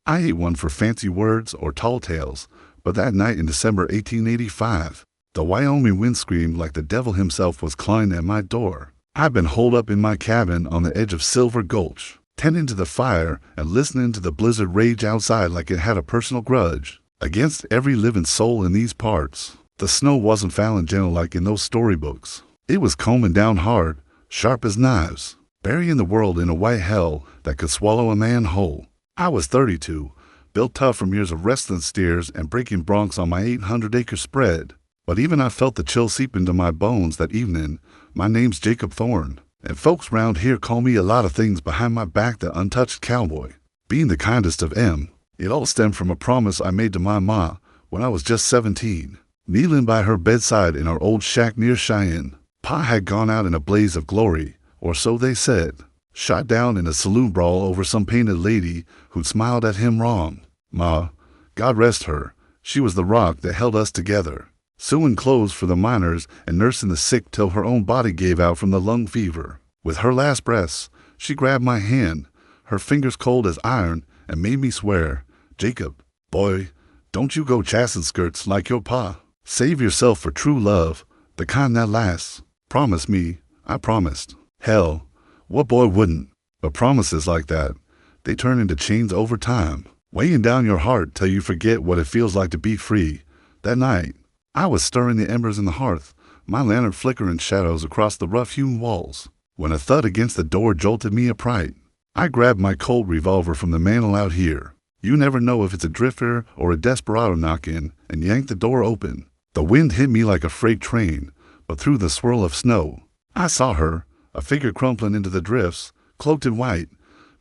I ain't one for fancy words or tall tales, but that night in December 1885, the Wyoming wind screamed like the devil himself was clawing at my door. I'd been holed up in my cabin on the edge of Silver Gulch, tending to the fire and listening to the blizzard rage outside like it had a personal grudge against every living soul in these parts. The snow wasn't falling gentle like in those storybooks. It was combing down hard, sharp as knives, burying the world in a white hell that could swallow a man whole. I was 32, built tough from years of wrestling steers and breaking broncs on my 800-acre spread. But even I felt the chill seep into my bones that evening. My name's Jacob Thorne, and folks round here call me a lot of things behind my back the untouched cowboy, being the kindest of 'em. It all stemmed from a promise I made to my ma when I was just 17. Kneeling by her bedside in our old shack near Cheyenne, Pa had gone out in a blaze of glory, or so they said, shot down in a saloon brawl over some painted lady who'd smiled at him wrong. Ma, God rest her, she was the rock that held us together, sewing clothes for the miners and nursing the sick till her own body gave out from the lung fever. With her last breaths, she grabbed my hand, her fingers cold as iron, and made me swear, Jacob, boy, don't you go chasing skirts like your pa. Save yourself for true love, the kind that lasts. Promise me. I promised. Hell, what boy wouldn't? But promises like that, they turn into chains over time, weighing down your heart till you forget what it feels like to be free. That night, I was stirring the embers in the hearth, my lantern flickering shadows across the rough-hewn walls, when a thud against the door jolted me upright. I grabbed my cold revolver from the mantel out here. You never know if it's a drifter or a desperado knocking, and yanked the door open. The wind hit me like a freight train, but through the swirl of snow, I saw her, a figure crumpling into the drifts, cloaked in white,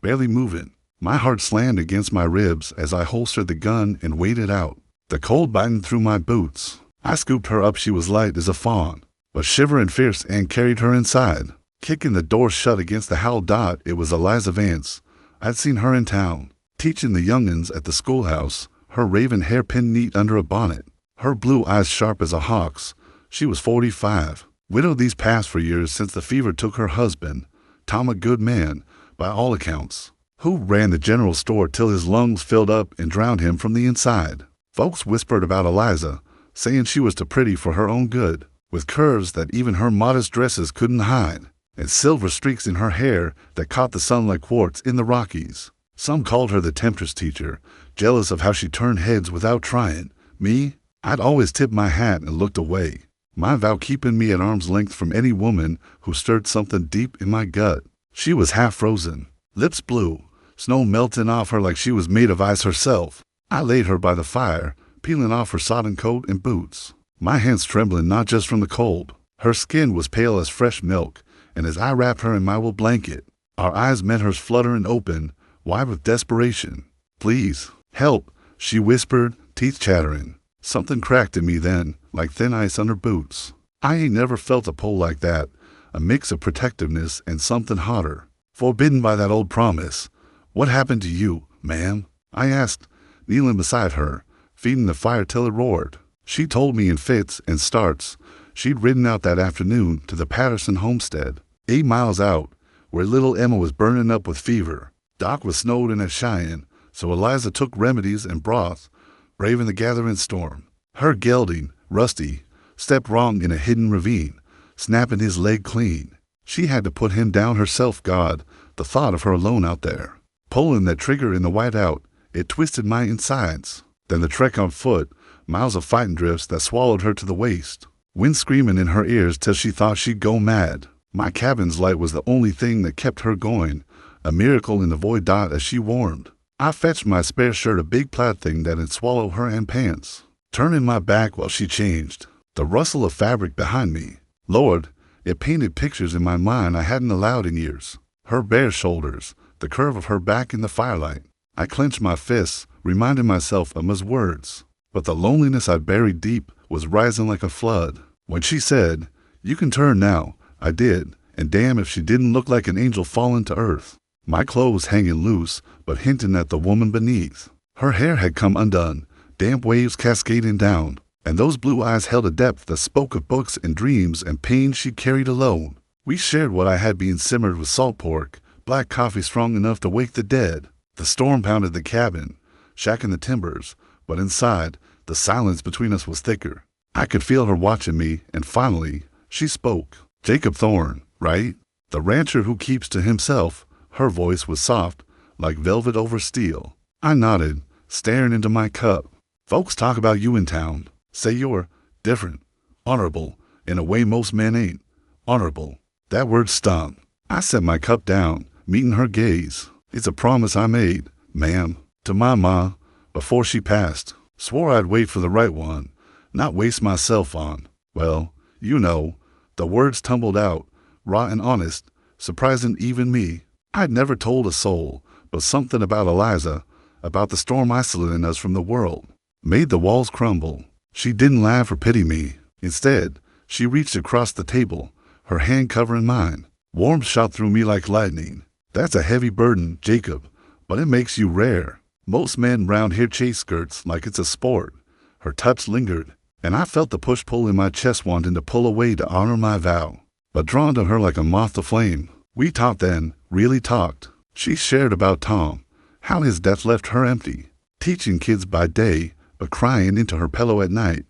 barely moving. My heart slammed against my ribs as I holstered the gun and waded out, the cold biting through my boots. I scooped her up. She was light as a fawn, but shivering fierce, and carried her inside. Kicking the door shut against the howled dot, it was Eliza Vance. I'd seen her in town, teaching the young'uns at the schoolhouse, her raven hair pinned neat under a bonnet, her blue eyes sharp as a hawk's. She was 45, widowed these past 4 years since the fever took her husband, Tom, a good man, by all accounts, who ran the general store till his lungs filled up and drowned him from the inside. Folks whispered about Eliza, saying she was too pretty for her own good, with curves that even her modest dresses couldn't hide, and silver streaks in her hair that caught the sun like quartz in the Rockies. Some called her the temptress teacher, jealous of how she turned heads without trying. Me, I'd always tipped my hat and looked away, my vow keeping me at arm's length from any woman who stirred something deep in my gut. She was half frozen, lips blue, snow melting off her like she was made of ice herself. I laid her by the fire, peeling off her sodden coat and boots, my hands trembling not just from the cold. Her skin was pale as fresh milk, and as I wrapped her in my wool blanket, our eyes met hers fluttering open, wide with desperation. Please, help, she whispered, teeth chattering. Something cracked in me then, like thin ice under boots. I ain't never felt a pull like that, a mix of protectiveness and something hotter, forbidden by that old promise. What happened to you, ma'am? I asked, kneeling beside her, feeding the fire till it roared. She told me in fits and starts. She'd ridden out that afternoon to the Patterson homestead, 8 miles out, where little Emma was burning up with fever. Doc was snowed in at Cheyenne, so Eliza took remedies and broth, braving the gathering storm. Her gelding, Rusty, stepped wrong in a hidden ravine, snapping his leg clean. She had to put him down herself. God, the thought of her alone out there, pulling that trigger in the whiteout, it twisted my insides. Then the trek on foot, miles of fighting drifts that swallowed her to the waist, wind screaming in her ears till she thought she'd go mad. My cabin's light was the only thing that kept her going, a miracle in the void dot as she warmed. I fetched my spare shirt, a big plaid thing that'd swallow her, and pants, turning my back while she changed. The rustle of fabric behind me, Lord, it painted pictures in my mind I hadn't allowed in years. Her bare shoulders, the curve of her back in the firelight. I clenched my fists, reminding myself of Ma's words. But the loneliness I'd buried deep was rising like a flood. When she said, "You can turn now," I did, and damn if she didn't look like an angel fallen to earth. My clothes hanging loose, but hinting at the woman beneath. Her hair had come undone, damp waves cascading down, and those blue eyes held a depth that spoke of books and dreams and pain she carried alone. We shared what I had being simmered with salt pork, black coffee strong enough to wake the dead. The storm pounded the cabin, shack in the timbers, but inside, the silence between us was thicker. I could feel her watching me, and finally, she spoke. Jacob Thorne, right? The rancher who keeps to himself. Her voice was soft, like velvet over steel. I nodded, staring into my cup. Folks talk about you in town. Say you're different, honorable, in a way most men ain't. Honorable. That word stung. I set my cup down, meeting her gaze. It's a promise I made, ma'am, to my ma, before she passed. Swore I'd wait for the right one, not waste myself on. Well, you know, the words tumbled out, raw and honest, surprising even me. I'd never told a soul, but something about Eliza, about the storm isolating us from the world, made the walls crumble. She didn't laugh or pity me. Instead, she reached across the table, her hand covering mine. Warmth shot through me like lightning. That's a heavy burden, Jacob, but it makes you rare. Most men round here chase skirts like it's a sport. Her touch lingered, and I felt the push-pull in my chest wanting to pull away to honor my vow. But drawn to her like a moth to flame. We talked then, really talked. She shared about Tom, how his death left her empty, teaching kids by day, but crying into her pillow at night,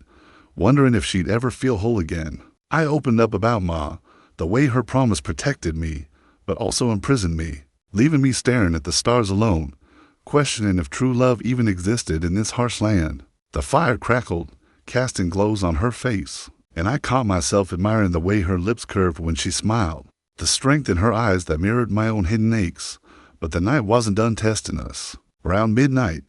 wondering if she'd ever feel whole again. I opened up about Ma, the way her promise protected me, but also imprisoned me, leaving me staring at the stars alone, questioning if true love even existed in this harsh land. The fire crackled, casting glows on her face, and I caught myself admiring the way her lips curved when she smiled, the strength in her eyes that mirrored my own hidden aches. But the night wasn't done testing us. Around midnight,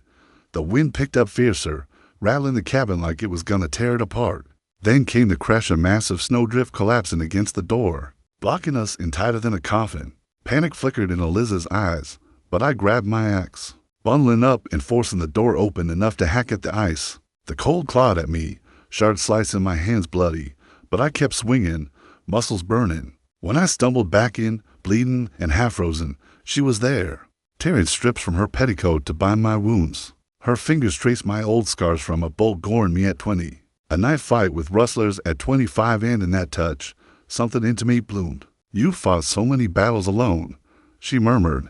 the wind picked up fiercer, rattling the cabin like it was gonna tear it apart. Then came the crash of massive snowdrift collapsing against the door, blocking us in tighter than a coffin. Panic flickered in Eliza's eyes, but I grabbed my axe, bundling up and forcing the door open enough to hack at the ice. The cold clawed at me, shards slicing my hands bloody, but I kept swinging, muscles burning. When I stumbled back in, bleeding and half-frozen, she was there, tearing strips from her petticoat to bind my wounds. Her fingers traced my old scars from a bolt goring me at 20. A knife fight with rustlers at 25, and in that touch, something intimate bloomed. You fought so many battles alone, she murmured,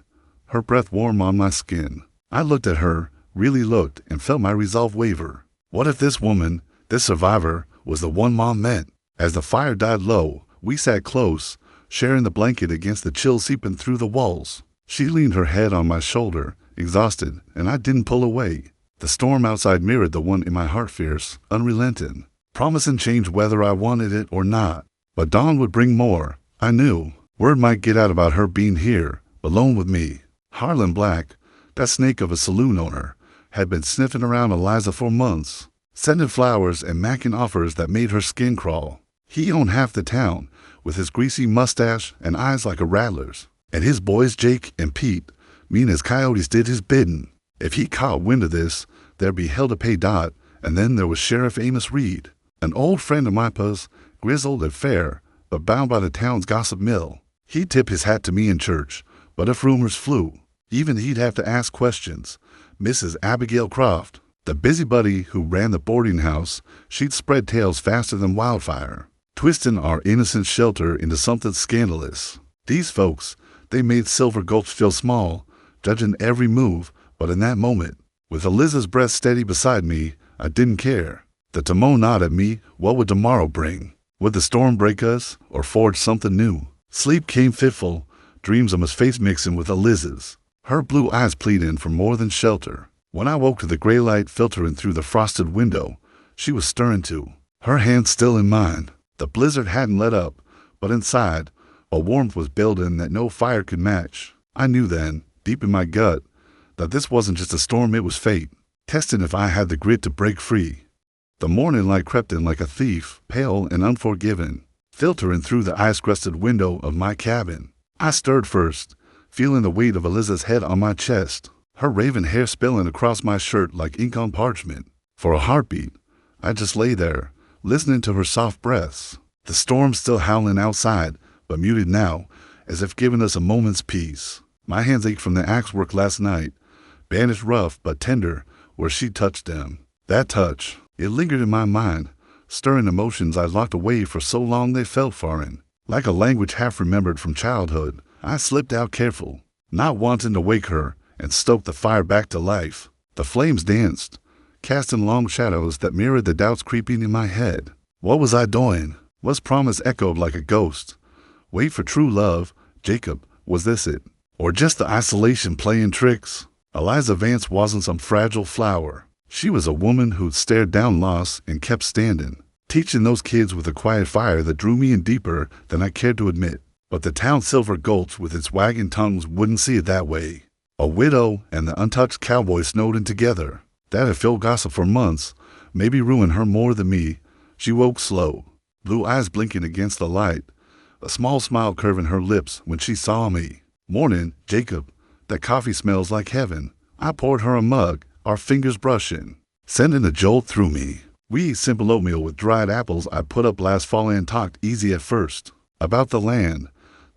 her breath warm on my skin. I looked at her, really looked, and felt my resolve waver. What if this woman, this survivor, was the one Mom meant? As the fire died low, we sat close, sharing the blanket against the chill seeping through the walls. She leaned her head on my shoulder, exhausted, and I didn't pull away. The storm outside mirrored the one in my heart, fierce, unrelenting, promising change whether I wanted it or not. But dawn would bring more, I knew. Word might get out about her being here, alone with me. Harlan Black, that snake of a saloon owner, had been sniffing around Eliza for months, sending flowers and macking offers that made her skin crawl. He owned half the town, with his greasy mustache and eyes like a rattler's. And his boys Jake and Pete, mean as coyotes, did his bidding. If he caught wind of this, there'd be hell to pay Dot, and then there was Sheriff Amos Reed, an old friend of my pa's, grizzled and fair, but bound by the town's gossip mill. He'd tip his hat to me in church, but if rumors flew, even he'd have to ask questions. Mrs. Abigail Croft, the busybody who ran the boarding house, she'd spread tales faster than wildfire, twisting our innocent shelter into something scandalous. These folks, they made Silver Gulch feel small, judging every move, but in that moment, with Eliza's breath steady beside me, I didn't care. The Timon gnawed at me. What would tomorrow bring? Would the storm break us, or forge something new? Sleep came fitful, dreams of my face mixing with Eliza's, her blue eyes pleading for more than shelter. When I woke to the gray light filtering through the frosted window, she was stirring too, her hand still in mine. The blizzard hadn't let up, but inside, a warmth was building that no fire could match. I knew then, deep in my gut, that this wasn't just a storm, it was fate, testing if I had the grit to break free. The morning light crept in like a thief, pale and unforgiving, filtering through the ice-crusted window of my cabin. I stirred first, feeling the weight of Eliza's head on my chest, her raven hair spilling across my shirt like ink on parchment. For a heartbeat, I just lay there, listening to her soft breaths. The storm still howling outside, but muted now, as if giving us a moment's peace. My hands ached from the axe work last night, bandaged rough but tender where she touched them. That touch, it lingered in my mind, stirring emotions I locked away for so long they felt foreign. Like a language half remembered from childhood, I slipped out careful, not wanting to wake her, and stoked the fire back to life. The flames danced, casting long shadows that mirrored the doubts creeping in my head. What was I doing? Was promise echoed like a ghost? Wait for true love, Jacob, was this it? Or just the isolation playing tricks? Eliza Vance wasn't some fragile flower. She was a woman who'd stared down loss and kept standing, teaching those kids with a quiet fire that drew me in deeper than I cared to admit. But the town Silver Gulch with its wagging tongues wouldn't see it that way. A widow and the untouched cowboy snowed in together. That had filled gossip for months, maybe ruined her more than me. She woke slow, blue eyes blinking against the light, a small smile curving her lips when she saw me. Morning, Jacob. That coffee smells like heaven. I poured her a mug, our fingers brushing, sending a jolt through me. We eat simple oatmeal with dried apples I put up last fall and talked easy at first. About the land,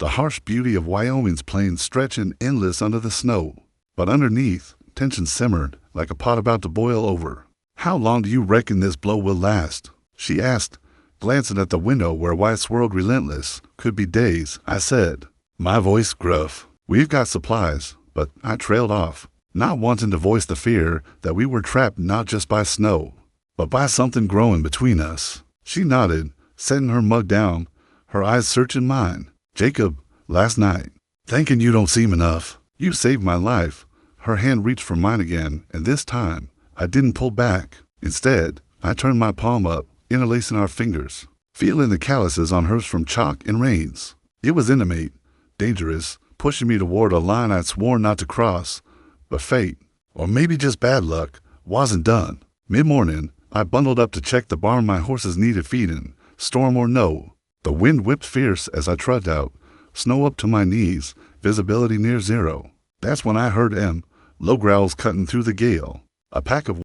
the harsh beauty of Wyoming's plains stretching endless under the snow. But underneath, tension simmered like a pot about to boil over. How long do you reckon this blow will last? She asked, glancing at the window where white swirled relentless. Could be days, I said, my voice gruff. We've got supplies, but I trailed off, not wanting to voice the fear that we were trapped not just by snow, but by something growing between us. She nodded, setting her mug down, her eyes searching mine. Jacob, last night, thinking you don't seem enough. You saved my life. Her hand reached for mine again, and this time, I didn't pull back. Instead, I turned my palm up, interlacing our fingers, feeling the calluses on hers from chalk and rains. It was intimate, dangerous, pushing me toward a line I'd sworn not to cross. But fate, or maybe just bad luck, wasn't done. Mid-morning, I bundled up to check the barn my horses needed feeding, storm or no. The wind whipped fierce as I trudged out, snow up to my knees, visibility near zero. That's when I heard low growls cutting through the gale. A pack of